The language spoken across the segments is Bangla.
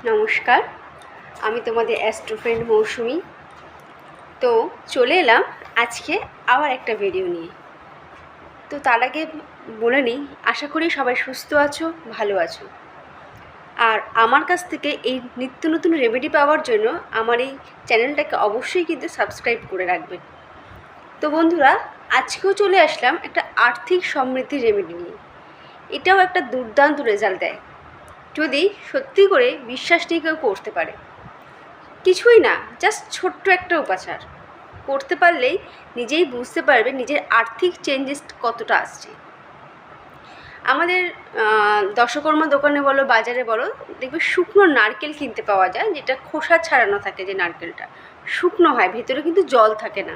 নমস্কার, আমি তোমাদের অ্যাস্ট্রো ফ্রেন্ড মৌসুমি। তো চলে এলাম আজকে আবার একটা ভিডিও নিয়ে। তো তার আগে বলে নিই, আশা করি সবাই সুস্থ আছো, ভালো আছো। আর আমার কাছ থেকে এই নিত্য নতুন রেমেডি পাওয়ার জন্য আমার এই চ্যানেলটাকে অবশ্যই কিন্তু সাবস্ক্রাইব করে রাখবেন। তো বন্ধুরা, আজকেও চলে আসলাম একটা আর্থিক সমৃদ্ধির রেমেডি নিয়ে। এটাও একটা দুর্দান্ত রেজাল্ট দেয় যদি সত্যি করে বিশ্বাস নিয়ে কেউ করতে পারে। কিছুই না, জাস্ট ছোট্ট একটা উপাচার করতে পারলেই নিজেই বুঝতে পারবে নিজের আর্থিক চেঞ্জেস কতটা আসছে। আমাদের দশকর্মা দোকানে বলো, বাজারে বলো, দেখবে শুকনো নারকেল কিনতে পাওয়া যায়, যেটা খোসা ছাড়ানো থাকে, যে নারকেলটা শুকনো হয়, ভেতরে কিন্তু জল থাকে না।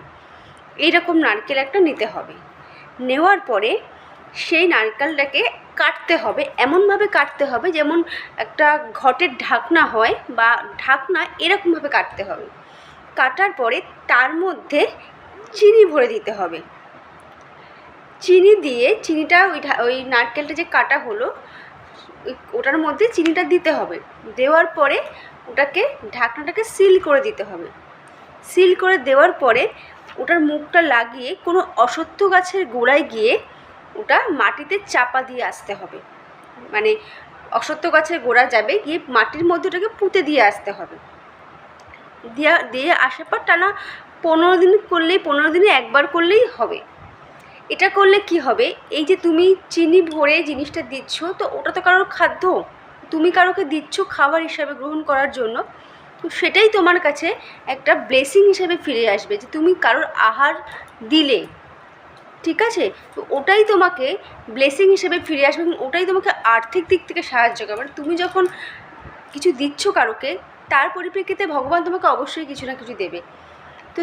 এইরকম নারকেল একটা নিতে হবে। নেওয়ার পরে সেই নারকেলটাকে কাটতে হবে, এমনভাবে কাটতে হবে যেমন একটা ঘটের ঢাকনা হয় বা ঢাকনা, এরকমভাবে কাটতে হবে। কাটার পরে তার মধ্যে চিনি ভরে দিতে হবে। চিনি দিয়ে চিনিটা ওই নারকেলটা যে কাটা হলো ওটার মধ্যে চিনিটা দিতে হবে। দেওয়ার পরে ওটাকে ঢাকনাটাকে সিল করে দিতে হবে। সিল করে দেওয়ার পরে ওটার মুখটা লাগিয়ে কোনো অশ্বত্থ গাছের গোড়ায় গিয়ে ওটা মাটিতে চাপা দিয়ে আসতে হবে। মানে অশ্বত্থ গাছের গোড়া যাবে, গিয়ে মাটির মধ্যে ওটাকে পুঁতে দিয়ে আসতে হবে। দিয়ে আসার পর টানা 15 দিন করলেই, 15 দিনে একবার করলেই হবে। এটা করলে কি হবে, এই যে তুমি চিনি ভরে জিনিসটা দিচ্ছ, তো ওটা তো কারোর খাদ্য, তুমি কারোকে দিচ্ছ খাবার হিসাবে গ্রহণ করার জন্য, তো সেটাই তোমার কাছে একটা ব্লেসিং হিসাবে ফিরে আসবে যে তুমি কারোর আহার দিলে, ঠিক আছে? তো ওটাই তোমাকে ব্লেসিং হিসেবে ফিরে আসবে এবং ওটাই তোমাকে আর্থিক দিক থেকে সাহায্য করবে। তুমি যখন কিছু দিচ্ছ কারোকে, তার পরিপ্রেক্ষিতে ভগবান তোমাকে অবশ্যই কিছু না কিছু দেবে। তো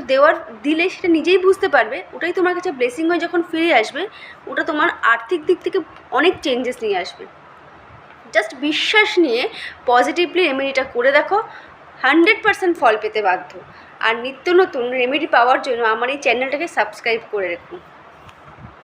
দিলে সেটা নিজেই বুঝতে পারবে, ওটাই তোমার কাছে ব্লেসিং হয়ে যখন ফিরে আসবে, ওটা তোমার আর্থিক দিক থেকে অনেক চেঞ্জেস নিয়ে আসবে। জাস্ট বিশ্বাস নিয়ে পজিটিভলি রেমেডিটা করে দেখো, 100% ফল পেতে বাধ্য। আর নিত্য নতুন রেমেডি পাওয়ার জন্য আমার এই চ্যানেলটাকে সাবস্ক্রাইব করে রাখুন।